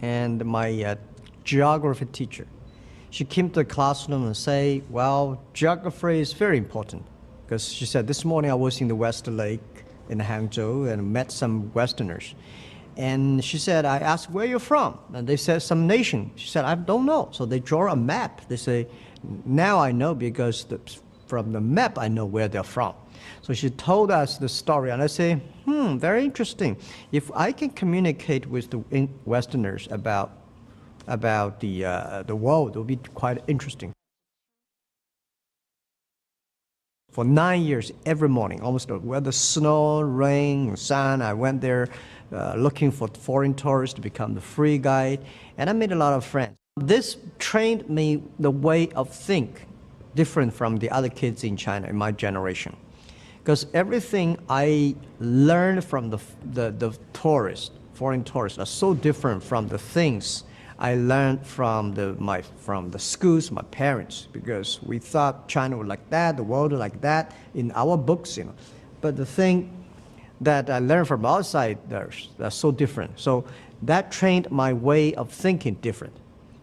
and my geography teacher. She came to the classroom and say, well, geography is very important. Because she said, this morning I was in the West Lake in Hangzhou and met some Westerners. And she said, I asked, where you're from? And they said, some nation. She said, I don't know. So they draw a map. They say, now I know because from the map I know where they're from. So she told us the story, and I say, very interesting. If I can communicate with the Westerners about the world, it will be quite interesting. For 9 years, every morning, almost whether snow, rain, sun, I went there looking for foreign tourists to become the free guide, and I made a lot of friends. This trained me the way of think different from the other kids in China in my generation. Because everything I learned from the tourists, foreign tourists, are so different from the things I learned from the schools, my parents, because we thought China was like that, the world was like that in our books, you know. But the thing that I learned from outside, they're so different. So that trained my way of thinking different.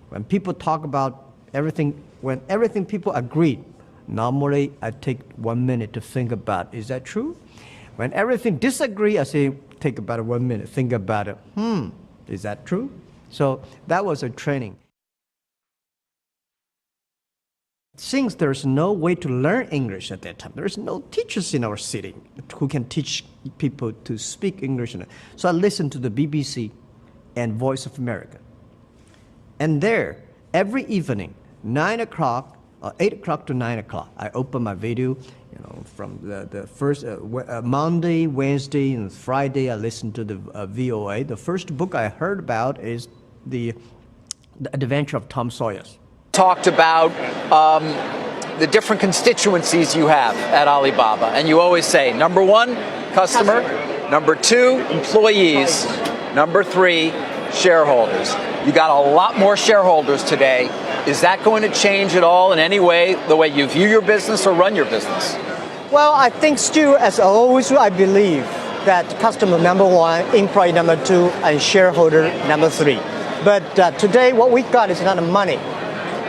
When people talk about everything, when everything people agreed, normally I take 1 minute to think about, is that true? When everything disagree, I say, take about 1 minute, think about it. Is that true? So that was a training. Since there's no way to learn English at that time, there's no teachers in our city who can teach people to speak English. So I listened to the BBC and Voice of America. And there, every evening, 9 o'clock, 8 o'clock to 9 o'clock, I open my video, you know, from the first Monday, Wednesday, and Friday, I listen to the VOA. The first book I heard about is the Adventure of Tom Sawyer. Talked about the different constituencies you have at Alibaba, and you always say, number 1, customer, number 2, employees, number 3, shareholders. You got a lot more shareholders today. Is that going to change at all in any way, the way you view your business or run your business? Well, I think still, as always, I believe that customer number 1, employee number 2, and shareholder number 3. But today, what we got is not the money.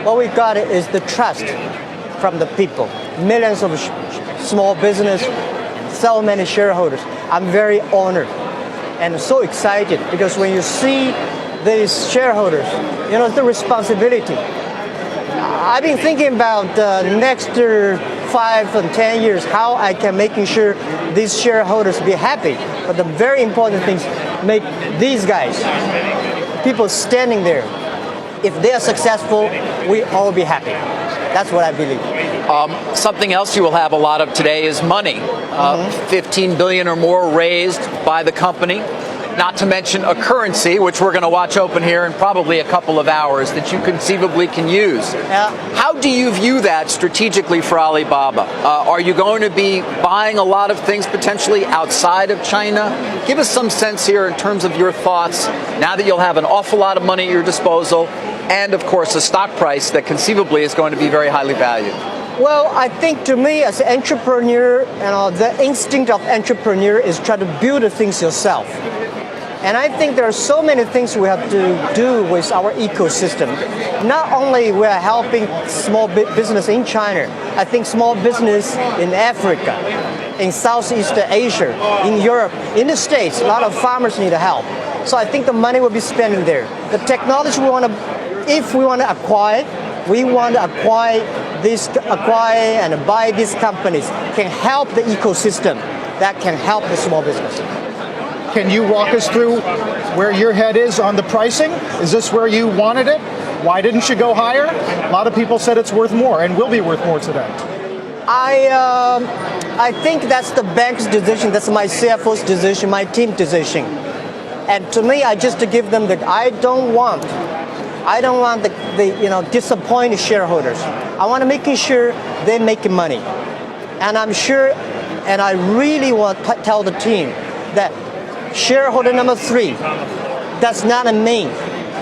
What we got is the trust from the people. Millions of small business, so many shareholders. I'm very honored and so excited because when you see these shareholders, you know, it's the responsibility. I've been thinking about the next 5 and 10 years, how I can making sure these shareholders be happy. But the very important things, make these guys, people standing there, if they are successful, we all be happy. That's what I believe. Something else you will have a lot of today is money. 15 billion or more raised by the company. Not to mention a currency, which we're going to watch open here in probably a couple of hours, that you conceivably can use. How do you view that strategically for Alibaba? Are you going to be buying a lot of things potentially outside of China? Give us some sense here in terms of your thoughts now that you'll have an awful lot of money at your disposal and, of course, a stock price that conceivably is going to be very highly valued. Well, I think to me as an entrepreneur, the instinct of entrepreneur is try to build the things yourself. And I think there are so many things we have to do with our ecosystem. Not only we are helping small business in China, I think small business in Africa, in Southeast Asia, in Europe, in the States, a lot of farmers need help. So I think the money will be spent there. The technology if we want to acquire, and buy these companies can help the ecosystem that can help the small business. Can you walk us through where your head is on the pricing? Is this where you wanted it? Why didn't you go higher? A lot of people said it's worth more and will be worth more today. I think that's the bank's decision. That's my CFO's decision, my team decision. And to me, I just to give them I don't want the disappointed shareholders. I want to make sure they're making money. And I'm sure, and I really want to tell the team that shareholder number 3, that's not a name.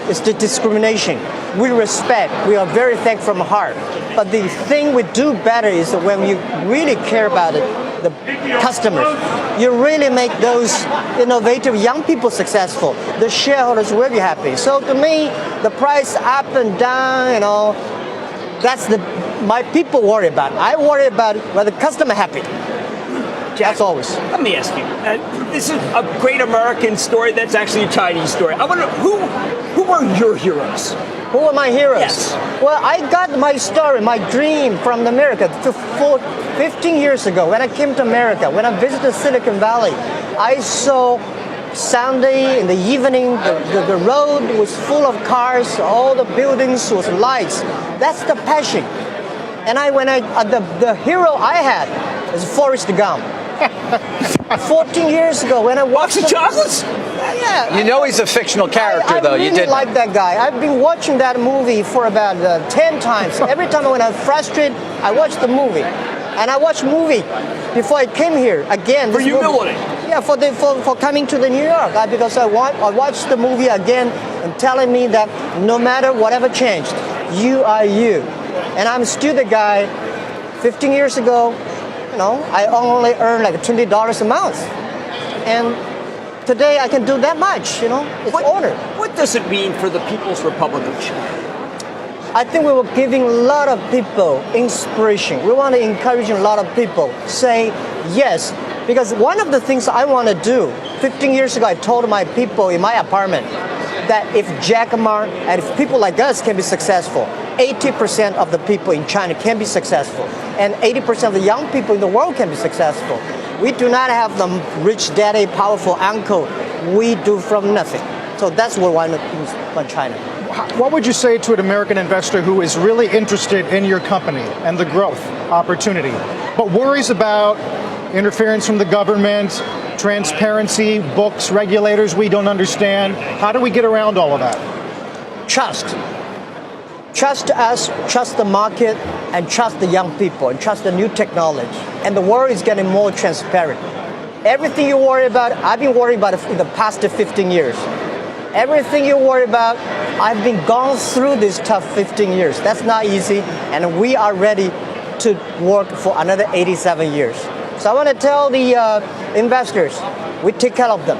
It's the discrimination. We respect, we are very thankful from heart. But the thing we do better is when we really care about it, the customers. you really make those innovative young people successful. The shareholders will be happy. So to me, the price up and down, that's my people worry about. I worry about whether the customer happy. That's always. Let me ask you. This is a great American story. That's actually a Chinese story. I wonder who are your heroes? Who are my heroes? Yes. Well, I got my story, my dream from America 15 years ago when I came to America. When I visited Silicon Valley, I saw Sunday in the evening, the road was full of cars, all the buildings was lights. That's the passion. And the hero I had is Forrest Gump. 14 years ago when I watched Box of chocolates? Yeah. You know he's a fictional character, I though. really You did. like that guy. I've been watching that movie for about 10 times. Every time when I'm frustrated, I watch the movie. And I watched movie before I came here again. For this movie. humility. Yeah, for coming to the New York because I watched the movie again and telling me that no matter whatever changed, you are you. And I'm still the guy 15 years ago. I only earn like $20 a month. And today I can do that much, It's honor. What does it mean for the People's Republic of China? I think we were giving a lot of people inspiration. We want to encourage a lot of people say yes. Because one of the things I want to do, 15 years ago I told my people in my apartment that if Jack Ma and if people like us can be successful, 80% of the people in China can be successful, and 80% of the young people in the world can be successful. We do not have the rich daddy, powerful uncle. We do from nothing. So that's what I want to do on China. What would you say to an American investor who is really interested in your company and the growth opportunity, but worries about interference from the government, transparency, books, regulators we don't understand? How do we get around all of that? Trust. Trust us, trust the market, and trust the young people, and trust the new technology. And the world is getting more transparent. Everything you worry about, I've been worried about in the past 15 years. Everything you worry about, I've been gone through this tough 15 years. That's not easy, and we are ready to work for another 87 years. So I want to tell the investors, we take care of them.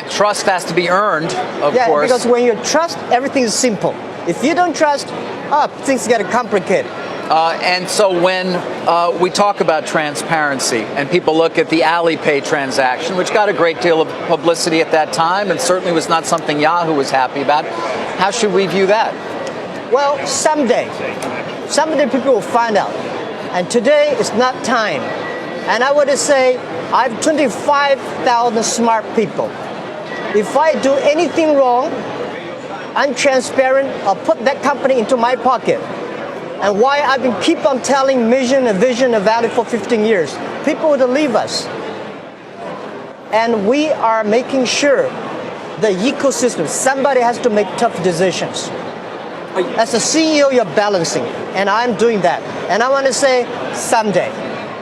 Trust has to be earned, of course. Because when you trust, everything is simple. If you don't trust, things get complicated. And so when we talk about transparency and people look at the Alipay transaction, which got a great deal of publicity at that time and certainly was not something Yahoo was happy about, how should we view that? Well, someday people will find out. And today is not time. And I would say I have 25,000 smart people. If I do anything wrong, I'm transparent, I'll put that company into my pocket. And why I've been keep on telling mission and vision and value for 15 years. People would leave us. And we are making sure the ecosystem, somebody has to make tough decisions. As a CEO, you're balancing, and I'm doing that. And I want to say, someday,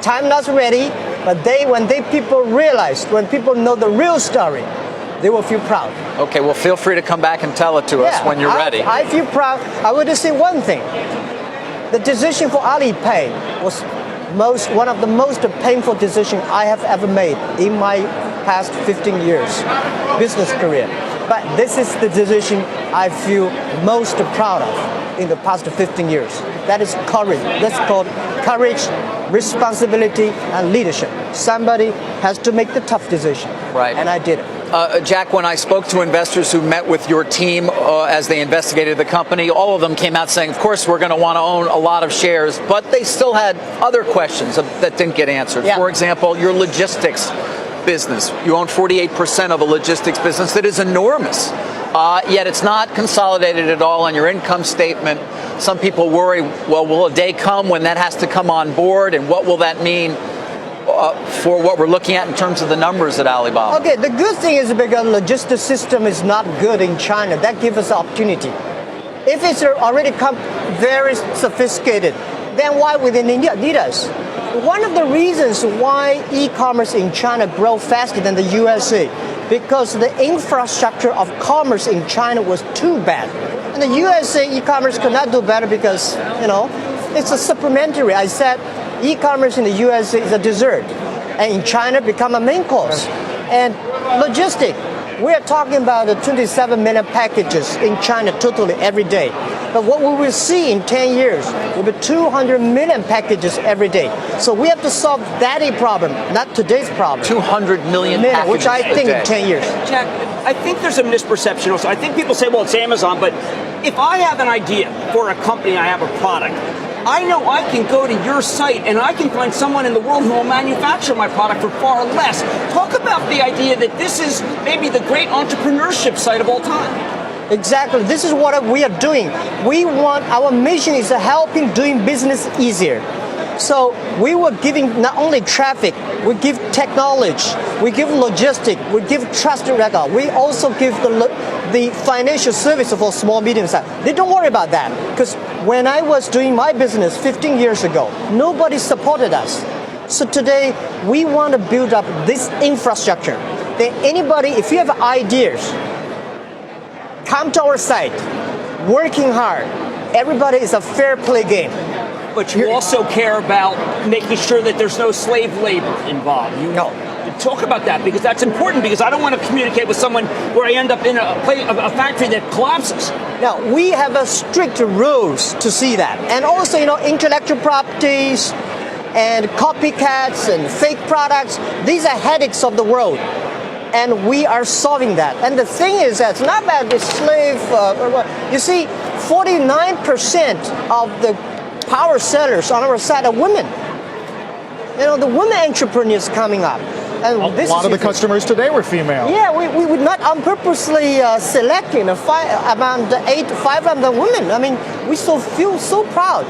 time not ready, but when people realize, when people know the real story, they will feel proud. Okay, well, feel free to come back and tell it to us when you're ready. I feel proud. I would just say one thing. The decision for Alipay was one of the most painful decisions I have ever made in my past 15 years business career. But this is the decision I feel most proud of in the past 15 years. That is courage. That's called courage, responsibility, and leadership. Somebody has to make the tough decision. Right. And I did it. Jack, when I spoke to investors who met with your team as they investigated the company, all of them came out saying, of course, we're going to want to own a lot of shares, but they still had other questions that didn't get answered. Yeah. For example, your logistics business. You own 48% of a logistics business that is enormous, yet it's not consolidated at all on your income statement. Some people worry, well, will a day come when that has to come on board, and what will that mean for what we're looking at in terms of the numbers at Alibaba? Okay, the good thing is because the logistics system is not good in China. That gives us opportunity. If it's already very sophisticated, then why would they need us? One of the reasons why e-commerce in China grow faster than the USA, because the infrastructure of commerce in China was too bad. And the USA e-commerce could not do better because, it's a supplementary. I said e-commerce in the USA is a dessert. and in China become a main course. And logistic, we are talking about 27 million packages in China totally every day. But what we will see in 10 years will be 200 million packages every day. So we have to solve that problem, not today's problem. 200 million packages which I think a day. in 10 years. Jack, I think there's a misperception also. I think people say, well, it's Amazon, but if I have an idea for a company, I have a product, I know I can go to your site and I can find someone in the world who will manufacture my product for far less. Talk about the idea that this is maybe the great entrepreneurship site of all time. Exactly. This is what we are doing. Our mission is helping doing business easier. So we were giving not only traffic, we give technology, we give logistics, we give trusted record. We also give the financial service for small, medium size. They don't worry about that because when I was doing my business 15 years ago, nobody supported us. So today we want to build up this infrastructure. That anybody, if you have ideas, come to our site, working hard. Everybody is a fair play game. But you also care about making sure that there's no slave labor involved. No. Talk about that, because that's important, because I don't want to communicate with someone where I end up in a factory that collapses. Now, we have a strict rules to see that. And also, intellectual properties and copycats and fake products, these are headaches of the world. And we are solving that. And the thing is that it's not about the slave. You see, 49% of the power sellers on our side are women. The women entrepreneurs coming up. And A lot of the customers today were female. Yeah, we would not unpurposely select five of the women. I mean, we feel so proud.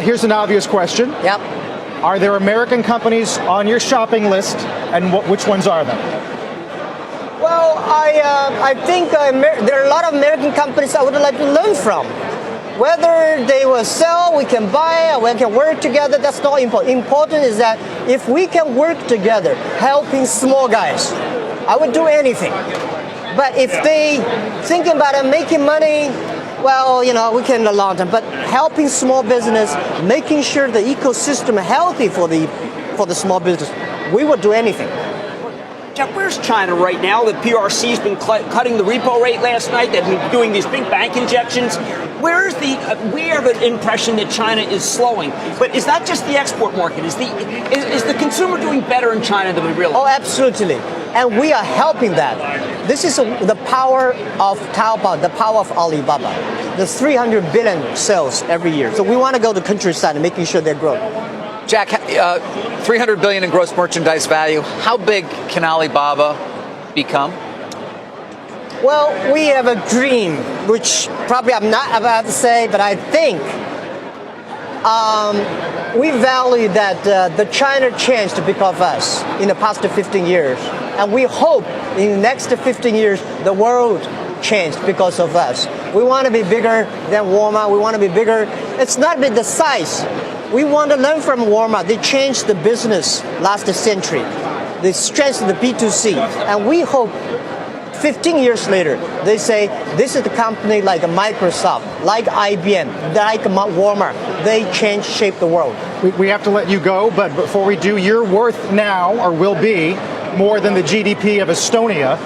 Here's an obvious question. Yep. Are there American companies on your shopping list, and which ones are them? Well, I think there are a lot of American companies I would like to learn from. Whether they will sell, we can buy, we can work together, that's not important. Important is that if we can work together, helping small guys, I would do anything. But if they thinking about making money, well, we can long term. But helping small business, making sure the ecosystem is healthy for the small business, we would do anything. Jeff, where's China right now? The PRC's been cutting the repo rate last night. They've been doing these big bank injections. We have an impression that China is slowing. But is that just the export market? Is the consumer doing better in China than we realize? Oh, absolutely. And we are helping that. This is the power of Taobao, the power of Alibaba. The 300 billion sales every year. So we want to go to countryside and making sure they grow. Jack, 300 billion in gross merchandise value. How big can Alibaba become? Well, we have a dream, which probably I'm not about to say, but I think we value that the China changed because of us in the past 15 years. And we hope in the next 15 years, the world changed because of us. We want to be bigger than Walmart. We want to be bigger. It's not the size. We want to learn from Walmart. They changed the business last century. They strengthened the B2C. And we hope 15 years later, they say, this is the company like Microsoft, like IBM, like Walmart. They shape the world. We have to let you go, but before we do, you're worth now, or will be, more than the GDP of Estonia.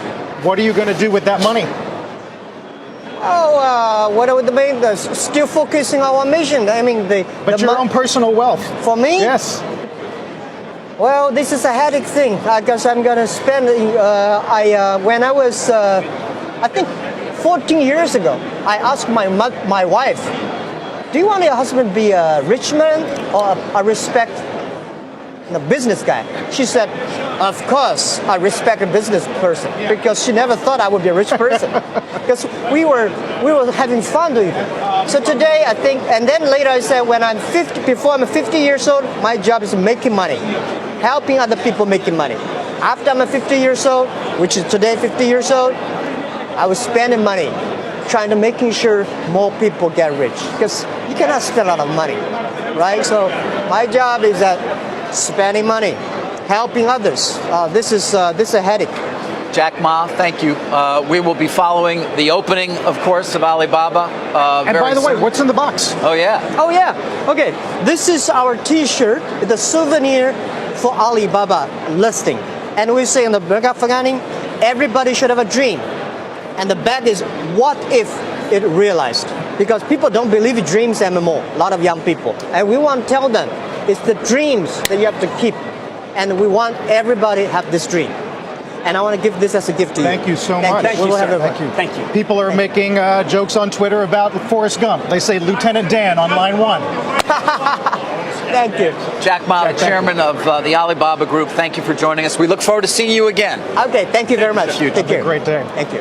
What are you going to do with that money? What would mean? Still focusing on our mission. I mean, But your own personal wealth. For me? Yes. Well, this is a headache thing because I'm going to spend. When I was, I think, 14 years ago, I asked my wife, "Do you want your husband to be a rich man or a business guy?" She said, "Of course, I respect a business person," because she never thought I would be a rich person. Because we were having fun doing it. So today, I think, and then later I said, before I'm 50 years old, my job is making money, helping other people making money. After I'm 50 years old, which is today 50 years old, I was spending money, trying to making sure more people get rich. Because you cannot spend a lot of money, right? So my job is that spending money, helping others. This is a headache. Jack Ma, thank you. We will be following the opening, of course, of Alibaba. And by the way, what's in the box? Oh, yeah. Oh, yeah. Okay. This is our T-shirt, the souvenir for Alibaba listing. And we say in the Mega Faganing, everybody should have a dream. And the bet is, what if it realized? Because people don't believe in dreams anymore, a lot of young people. And we want to tell them, it's the dreams that you have to keep. And we want everybody to have this dream. And I want to give this as a gift to you. Thank you so Thank much. You. Thank We you, will sir. have it. Thank you. Thank you. People are making jokes on Twitter about Forrest Gump. They say Lieutenant Dan on line 1. Thank you. Jack Ma, the Jack, thank you. chairman of the Alibaba Group, thank you for joining us. We look forward to seeing you again. Okay, thank you very much. Have a Take care. great day. Thank you.